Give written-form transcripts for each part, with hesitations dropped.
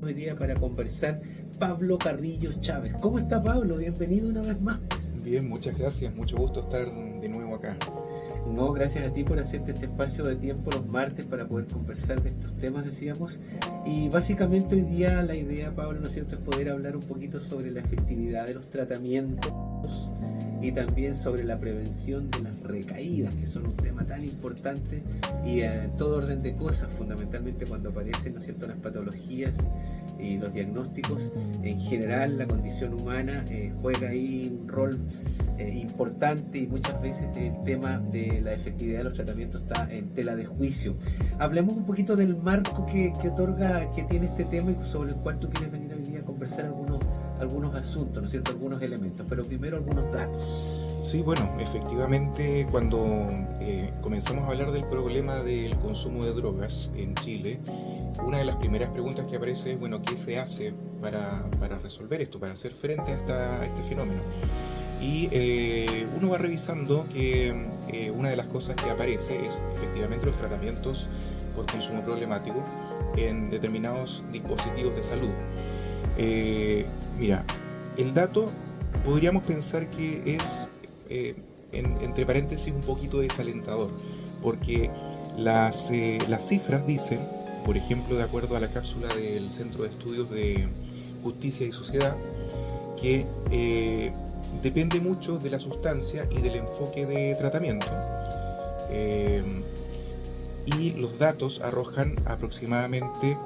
hoy día para conversar Pablo Carrillo Chávez. ¿Cómo está, Pablo? Bienvenido una vez más, pues. Bien, muchas gracias, mucho gusto estar de nuevo acá. No, gracias a ti por hacerte este espacio de tiempo los martes para poder conversar de estos temas, decíamos. Y básicamente hoy día la idea, Pablo, ¿no es cierto?, es poder hablar un poquito sobre la efectividad de los tratamientos y también sobre la prevención de las recaídas, que son un tema tan importante y en todo orden de cosas, fundamentalmente cuando aparecen, ¿no es cierto?, las patologías y los diagnósticos. En general, la condición humana juega ahí un rol importante, y muchas veces el tema de la efectividad de los tratamientos está en tela de juicio. Hablemos un poquito del marco que otorga, que tiene este tema y sobre el cual tú quieres venir hoy día a conversar algunos asuntos, ¿no es cierto?, algunos elementos, pero primero algunos datos. Sí, bueno, efectivamente cuando comenzamos a hablar del problema del consumo de drogas en Chile, una de las primeras preguntas que aparece es, bueno, ¿qué se hace para resolver esto, para hacer frente a este fenómeno? Y uno va revisando que una de las cosas que aparece es efectivamente los tratamientos por consumo problemático en determinados dispositivos de salud. Mira, el dato podríamos pensar que es, entre paréntesis, un poquito desalentador, porque las cifras dicen, por ejemplo, de acuerdo a la cápsula del Centro de Estudios de Justicia y Sociedad, que depende mucho de la sustancia y del enfoque de tratamiento. Y los datos arrojan aproximadamente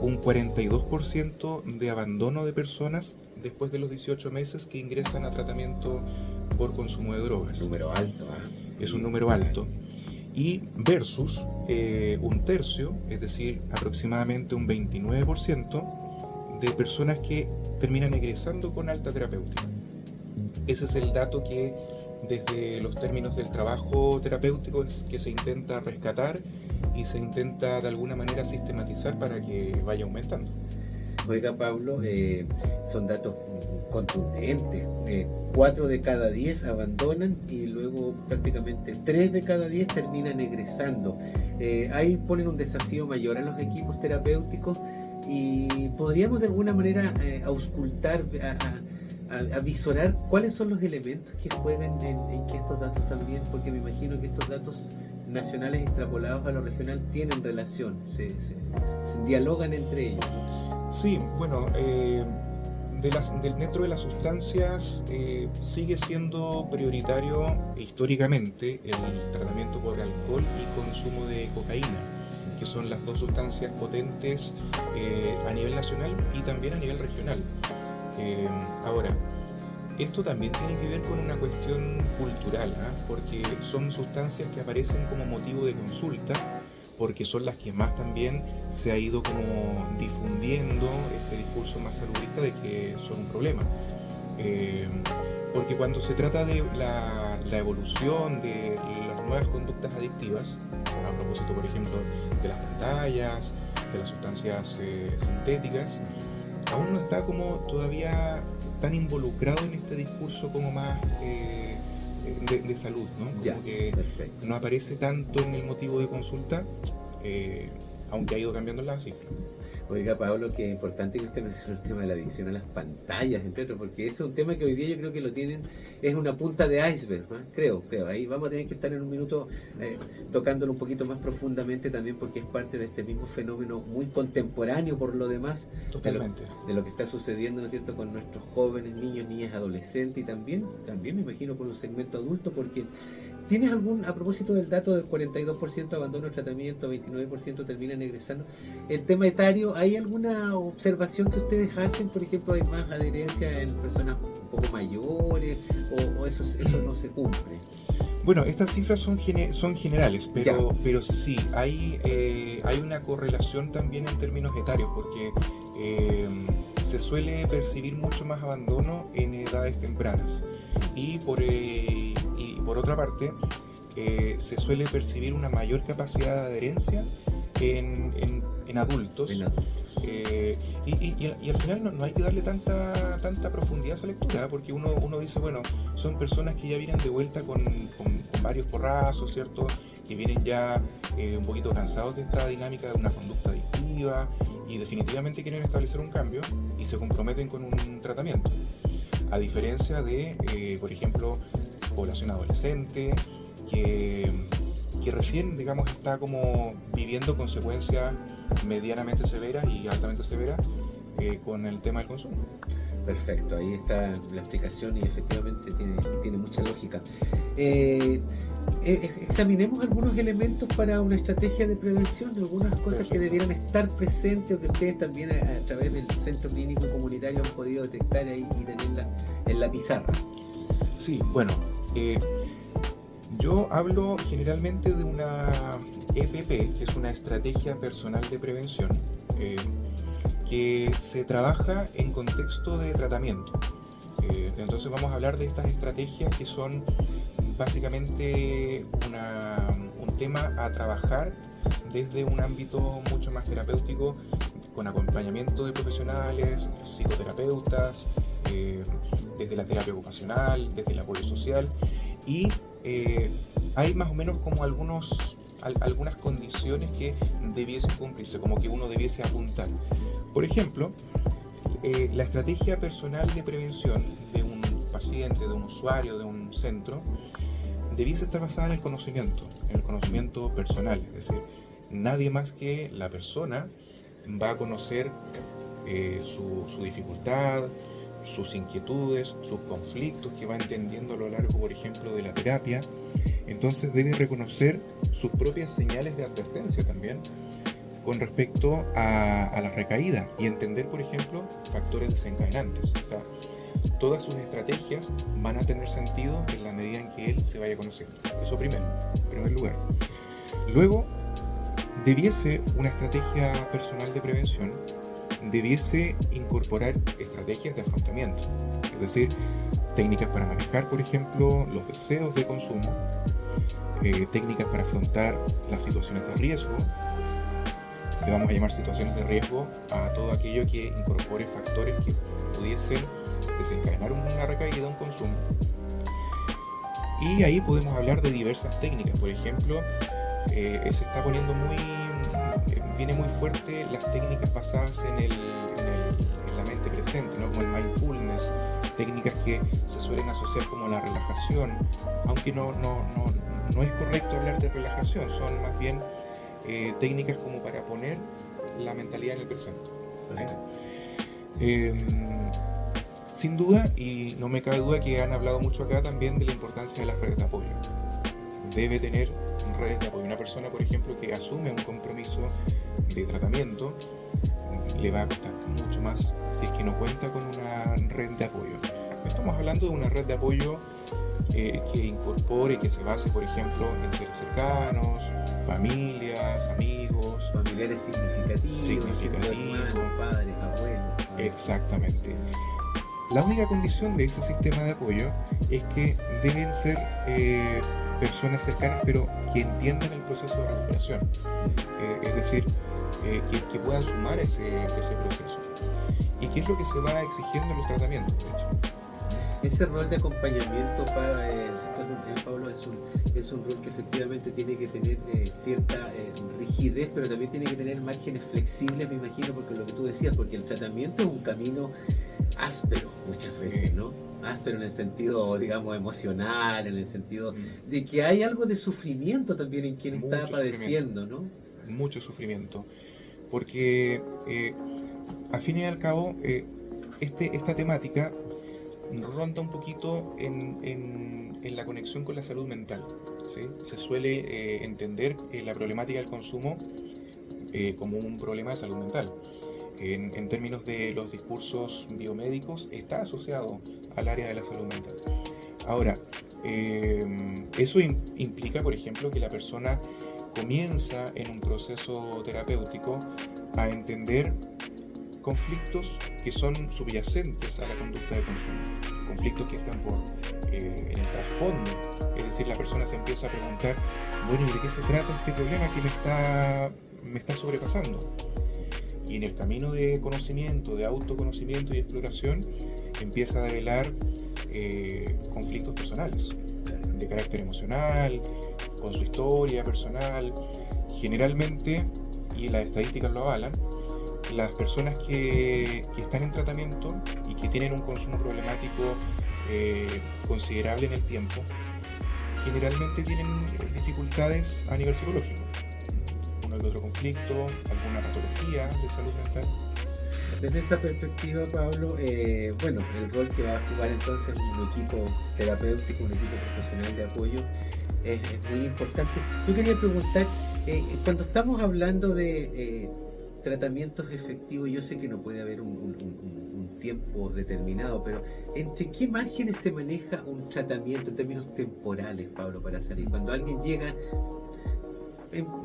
un 42% de abandono de personas después de los 18 meses que ingresan a tratamiento por consumo de drogas. Número alto, Es un número alto. Y versus un tercio, es decir, aproximadamente un 29% de personas que terminan egresando con alta terapéutica. Ese es el dato que desde los términos del trabajo terapéutico es que se intenta rescatar y se intenta de alguna manera sistematizar para que vaya aumentando. Oiga, Pablo, son datos contundentes. 4 de cada 10 abandonan y luego prácticamente 3 de cada 10 terminan egresando. Ahí ponen un desafío mayor a los equipos terapéuticos y podríamos de alguna manera auscultar, a visorar cuáles son los elementos que juegan en que estos datos también, porque me imagino que estos datos nacionales extrapolados a lo regional tienen relación, se dialogan entre ellos. Sí, bueno, dentro de las sustancias sigue siendo prioritario históricamente el tratamiento por alcohol y consumo de cocaína, que son las dos sustancias potentes a nivel nacional y también a nivel regional. Ahora, esto también tiene que ver con una cuestión cultural, porque son sustancias que aparecen como motivo de consulta, porque son las que más también se ha ido como difundiendo este discurso más saludista de que son un problema. Porque cuando se trata de la evolución de las nuevas conductas adictivas, a propósito, por ejemplo, de las pantallas, de las sustancias sintéticas, aún no está como todavía tan involucrado en este discurso como más de salud, ¿no? Como ya, que perfecto. no aparece tanto en el motivo de consulta, aunque ha ido cambiando la cifra. Oiga, Pablo, que importante que usted mencionó el tema de la adicción a las pantallas, entre otros, porque ese es un tema que hoy día yo creo que lo tienen, es una punta de iceberg, ¿no? Creo, ahí vamos a tener que estar en un minuto tocándolo un poquito más profundamente también, porque es parte de este mismo fenómeno muy contemporáneo por lo demás, Totalmente. de lo que está sucediendo, ¿no es cierto?, con nuestros jóvenes, niños, niñas, adolescentes y también me imagino con un segmento adulto, porque ¿tienes a propósito del dato del 42% abandono el tratamiento, 29% terminan egresando, el tema etario, hay alguna observación que ustedes hacen? Por ejemplo, ¿hay más adherencia en personas un poco mayores o eso no se cumple? Bueno, estas cifras son generales, pero sí, hay una correlación también en términos etarios, porque se suele percibir mucho más abandono en edades tempranas. Y por otra parte, se suele percibir una mayor capacidad de adherencia en adultos. Y al final no hay que darle tanta profundidad a esa lectura, porque uno dice, bueno, son personas que ya vienen de vuelta con varios porrazos, ¿cierto? Que vienen ya un poquito cansados de esta dinámica de una conducta adictiva y definitivamente quieren establecer un cambio y se comprometen con un tratamiento. A diferencia de, por ejemplo, población adolescente que recién, digamos, está como viviendo consecuencias medianamente severas y altamente severas con el tema del consumo. Perfecto, ahí está la explicación y efectivamente tiene mucha lógica. Examinemos algunos elementos para una estrategia de prevención, algunas cosas que debieran estar presentes o que ustedes también a través del centro clínico comunitario han podido detectar ahí y tenerla en la pizarra. Sí, bueno, yo hablo generalmente de una EPP, que es una estrategia personal de prevención, que se trabaja en contexto de tratamiento. Entonces vamos a hablar de estas estrategias que son básicamente un tema a trabajar desde un ámbito mucho más terapéutico, con acompañamiento de profesionales, psicoterapeutas, desde la terapia ocupacional, desde el apoyo social, y hay más o menos como algunas condiciones que debiesen cumplirse, como que uno debiese apuntar. Por ejemplo, la estrategia personal de prevención de un paciente, de un usuario, de un centro, debiese estar basada en el conocimiento personal, es decir, nadie más que la persona va a conocer su dificultad, sus inquietudes, sus conflictos que va entendiendo a lo largo, por ejemplo, de la terapia. Entonces debe reconocer sus propias señales de advertencia también con respecto a la recaída y entender, por ejemplo, factores desencadenantes. O sea, todas sus estrategias van a tener sentido en la medida en que él se vaya conociendo. Eso primero, en primer lugar. Luego, debiese una estrategia personal de prevención debiese incorporar estrategias de afrontamiento, es decir, técnicas para manejar, por ejemplo, los deseos de consumo, técnicas para afrontar las situaciones de riesgo. Le vamos a llamar situaciones de riesgo a todo aquello que incorpore factores que pudiesen desencadenar una recaída, un consumo. Y ahí podemos hablar de diversas técnicas. Por ejemplo, se está poniendo viene muy fuerte las técnicas basadas en la mente presente, ¿no? Como el mindfulness, técnicas que se suelen asociar como la relajación, aunque no es correcto hablar de relajación, son más bien técnicas como para poner la mentalidad en el presente. Sin duda, y no me cabe duda que han hablado mucho acá también de la importancia de las redes de apoyo. Debe tener redes de apoyo. Una persona, por ejemplo, que asume un compromiso de tratamiento, le va a costar mucho más si es que no cuenta con una red de apoyo. Estamos hablando de una red de apoyo que incorpore, que se base, por ejemplo, en seres cercanos, familias, amigos, familiares significativos, hermanos, padres, abuelos. Exactamente. La única condición de ese sistema de apoyo es que deben ser personas cercanas, pero que entiendan el proceso de recuperación. Es decir, que puedan sumar ese proceso. ¿Y qué es lo que se va exigiendo en los tratamientos, de hecho? Ese rol de acompañamiento, Pablo, es un rol que efectivamente tiene que tener cierta rigidez, pero también tiene que tener márgenes flexibles, me imagino, porque lo que tú decías, porque el tratamiento es un camino áspero muchas veces, ¿no? Áspero en el sentido, digamos, emocional, en el sentido de que hay algo de sufrimiento también en quien está padeciendo, ¿no? Mucho sufrimiento, porque a fin y al cabo esta temática ronda un poquito en la conexión con la salud mental, ¿sí? Se suele entender la problemática del consumo como un problema de salud mental. En términos de los discursos biomédicos, está asociado al área de la salud mental. Ahora, eso implica, por ejemplo, que la persona comienza en un proceso terapéutico a entender conflictos que son subyacentes a la conducta de consumo, conflictos que están en el trasfondo, es decir, la persona se empieza a preguntar, bueno, ¿y de qué se trata este problema que me está sobrepasando? Y en el camino de conocimiento, de autoconocimiento y exploración, empieza a develar conflictos personales, de carácter emocional, con su historia personal. Generalmente, y las estadísticas lo avalan, las personas que están en tratamiento y que tienen un consumo problemático considerable en el tiempo, generalmente tienen dificultades a nivel psicológico. Uno que otro conflicto, alguna patología de salud mental. Desde esa perspectiva, Pablo, bueno, el rol que va a jugar entonces un equipo terapéutico, un equipo profesional de apoyo, es muy importante. Yo quería preguntar, cuando estamos hablando de tratamientos efectivos, yo sé que no puede haber un tiempo determinado, pero ¿entre qué márgenes se maneja un tratamiento en términos temporales, Pablo, para salir? Cuando alguien llega,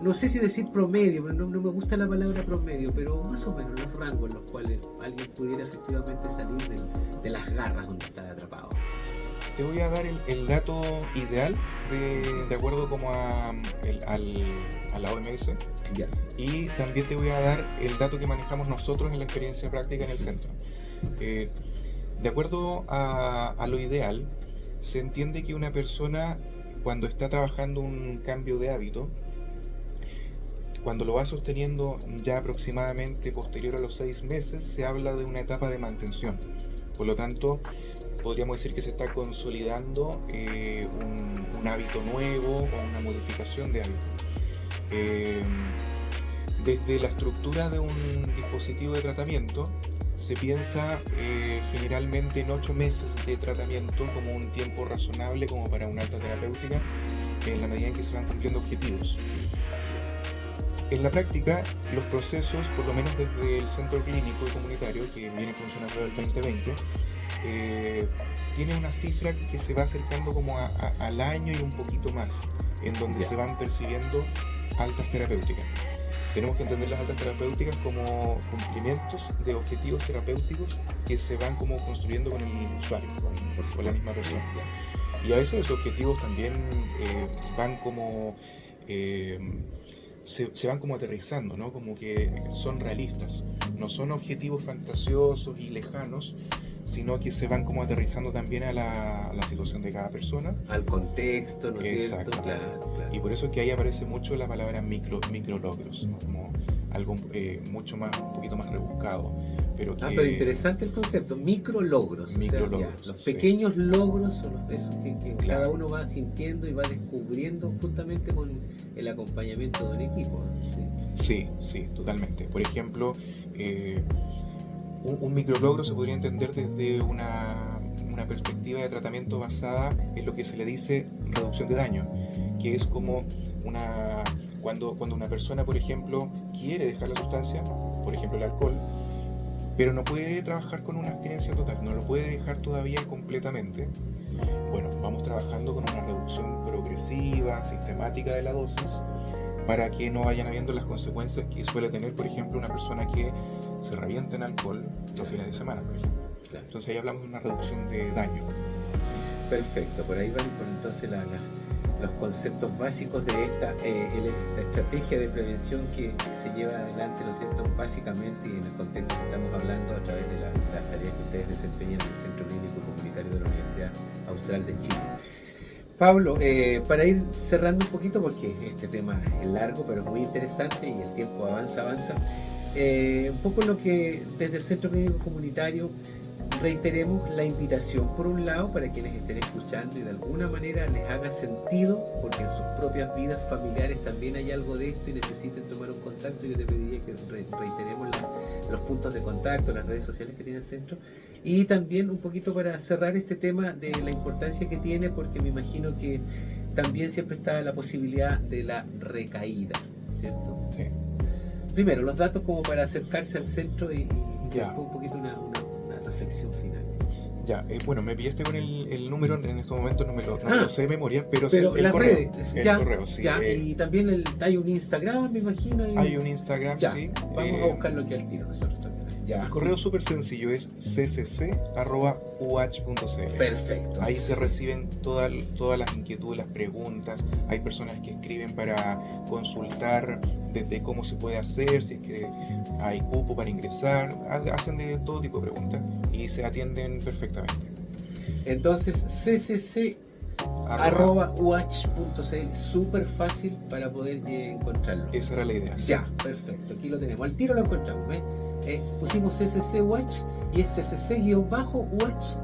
no sé si decir promedio, pero no me gusta la palabra promedio, pero más o menos los rangos en los cuales alguien pudiera efectivamente salir de las garras donde está atrapado. Te voy a dar el dato ideal de acuerdo como a la OMS. Ya. Y también te voy a dar el dato que manejamos nosotros en la experiencia práctica en el centro. De acuerdo a lo ideal, se entiende que una persona, cuando está trabajando un cambio de hábito, cuando lo va sosteniendo ya aproximadamente posterior a los 6 meses, se habla de una etapa de mantención. Por lo tanto, podríamos decir que se está consolidando un hábito nuevo o una modificación de hábito. Desde la estructura de un dispositivo de tratamiento, se piensa generalmente en 8 meses de tratamiento como un tiempo razonable como para una alta terapéutica, en la medida en que se van cumpliendo objetivos. En la práctica, los procesos, por lo menos desde el centro clínico y comunitario, que viene funcionando desde el 2020, tiene una cifra que se va acercando como al año y un poquito más, en donde se van percibiendo altas terapéuticas. Tenemos que entender las altas terapéuticas como cumplimientos de objetivos terapéuticos que se van como construyendo con el usuario, con la misma persona. Y a veces los objetivos también van como... se van como aterrizando, ¿no? Como que son realistas, no son objetivos fantasiosos y lejanos, sino que se van como aterrizando también a la situación de cada persona. Al contexto, ¿no es cierto? Claro. Y por eso es que ahí aparece mucho la palabra micro logros, ¿no? Como algo mucho más, un poquito más rebuscado. Pero interesante el concepto, micro logros. Los pequeños logros son esos que cada uno va sintiendo y va descubriendo justamente con el acompañamiento de un equipo. Sí, totalmente. Por ejemplo, un micrologro se podría entender desde una perspectiva de tratamiento basada en lo que se le dice reducción de daño, que es como cuando una persona, por ejemplo, quiere dejar la sustancia, por ejemplo el alcohol, pero no puede trabajar con una abstinencia total, no lo puede dejar todavía completamente. Bueno, vamos trabajando con una reducción progresiva, sistemática de la dosis, para que no vayan habiendo las consecuencias que suele tener, por ejemplo, una persona que se revienta en alcohol los fines de semana, por ejemplo. Claro. Entonces ahí hablamos de una reducción de daño. Perfecto, por ahí van entonces los conceptos básicos de esta estrategia de prevención que se lleva adelante, ¿no es cierto?, básicamente, y en el contexto que estamos hablando, a través de las tareas que ustedes desempeñan en el Centro Clínico Comunitario de la Universidad Austral de Chile. Pablo, para ir cerrando un poquito, porque este tema es largo, pero es muy interesante y el tiempo avanza, un poco lo que desde el Centro Clínico Comunitario reiteremos la invitación, por un lado, para quienes estén escuchando y de alguna manera les haga sentido, porque en sus propias vidas familiares también hay algo de esto y necesiten tomar un contacto. Yo te pediría que reiteremos los puntos de contacto, las redes sociales que tiene el centro, y también un poquito para cerrar este tema de la importancia que tiene, porque me imagino que también siempre está la posibilidad de la recaída, ¿cierto? Sí. Primero, los datos como para acercarse al centro y un poquito una reflexión final. Bueno, me pillaste con el número, en estos momentos no lo sé de memoria, pero el las correo, redes, el correo, sí. Y también hay un Instagram, me imagino. Hay un Instagram, sí. Vamos a buscar lo que al tiro nosotros también. El correo súper sencillo, es ccc@uh.cl. Perfecto. Ahí se reciben todas las inquietudes, las preguntas. Hay personas que escriben para consultar desde cómo se puede hacer, si es que hay cupo para ingresar, hacen de todo tipo de preguntas y se atienden perfectamente. Entonces, ccc@uh.cl, súper fácil para poder encontrarlo. Esa era la idea. Perfecto, aquí lo tenemos. Al tiro lo encontramos, ¿ves? pusimos CCC Watch y es CCC-Watch.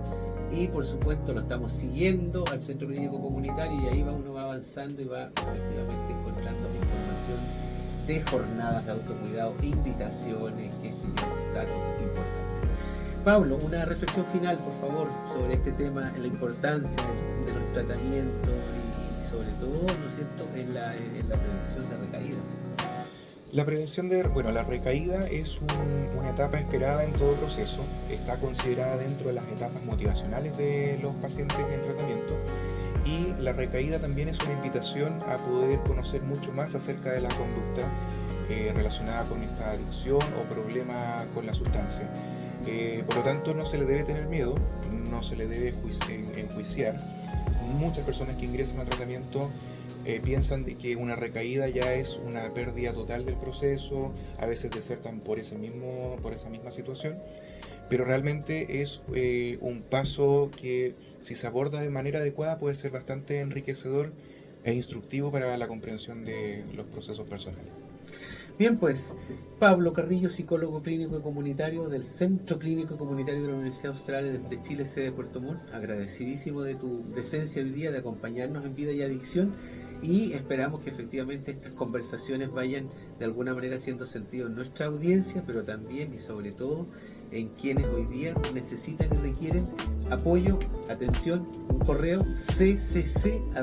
Y por supuesto lo estamos siguiendo al Centro Clínico Comunitario, y ahí uno va avanzando y va efectivamente encontrando información de jornadas de autocuidado, invitaciones, qué sé yo, datos importantes. Pablo, una reflexión final, por favor, sobre este tema, la importancia de los tratamientos y sobre todo, ¿no es cierto?, en la prevención de recaída. La prevención la recaída es una etapa esperada en todo proceso, está considerada dentro de las etapas motivacionales de los pacientes en tratamiento, y la recaída también es una invitación a poder conocer mucho más acerca de la conducta relacionada con esta adicción o problema con la sustancia. Por lo tanto, no se le debe tener miedo, no se le debe enjuiciar. Muchas personas que ingresan a tratamiento piensan de que una recaída ya es una pérdida total del proceso, a veces desertan por esa misma situación, pero realmente es un paso que, si se aborda de manera adecuada, puede ser bastante enriquecedor e instructivo para la comprensión de los procesos personales. Bien, pues, Pablo Carrillo, psicólogo clínico y comunitario del Centro Clínico y Comunitario de la Universidad Austral de Chile, sede Puerto Montt, agradecidísimo de tu presencia hoy día, de acompañarnos en Vida y Adicción, y esperamos que efectivamente estas conversaciones vayan de alguna manera haciendo sentido en nuestra audiencia, pero también y sobre todo en quienes hoy día necesitan y requieren apoyo, atención, un correo ccc@watch.cl,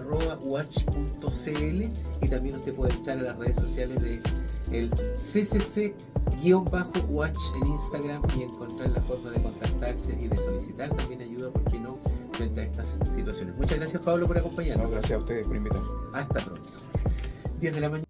y también usted puede entrar a las redes sociales de el ccc-watch en Instagram y encontrar la forma de contactarse y de solicitar también ayuda, ¿por qué no?, frente a estas situaciones. Muchas gracias, Pablo, por acompañarnos. No, gracias a ustedes por invitarme. Hasta pronto. 10 de la mañana.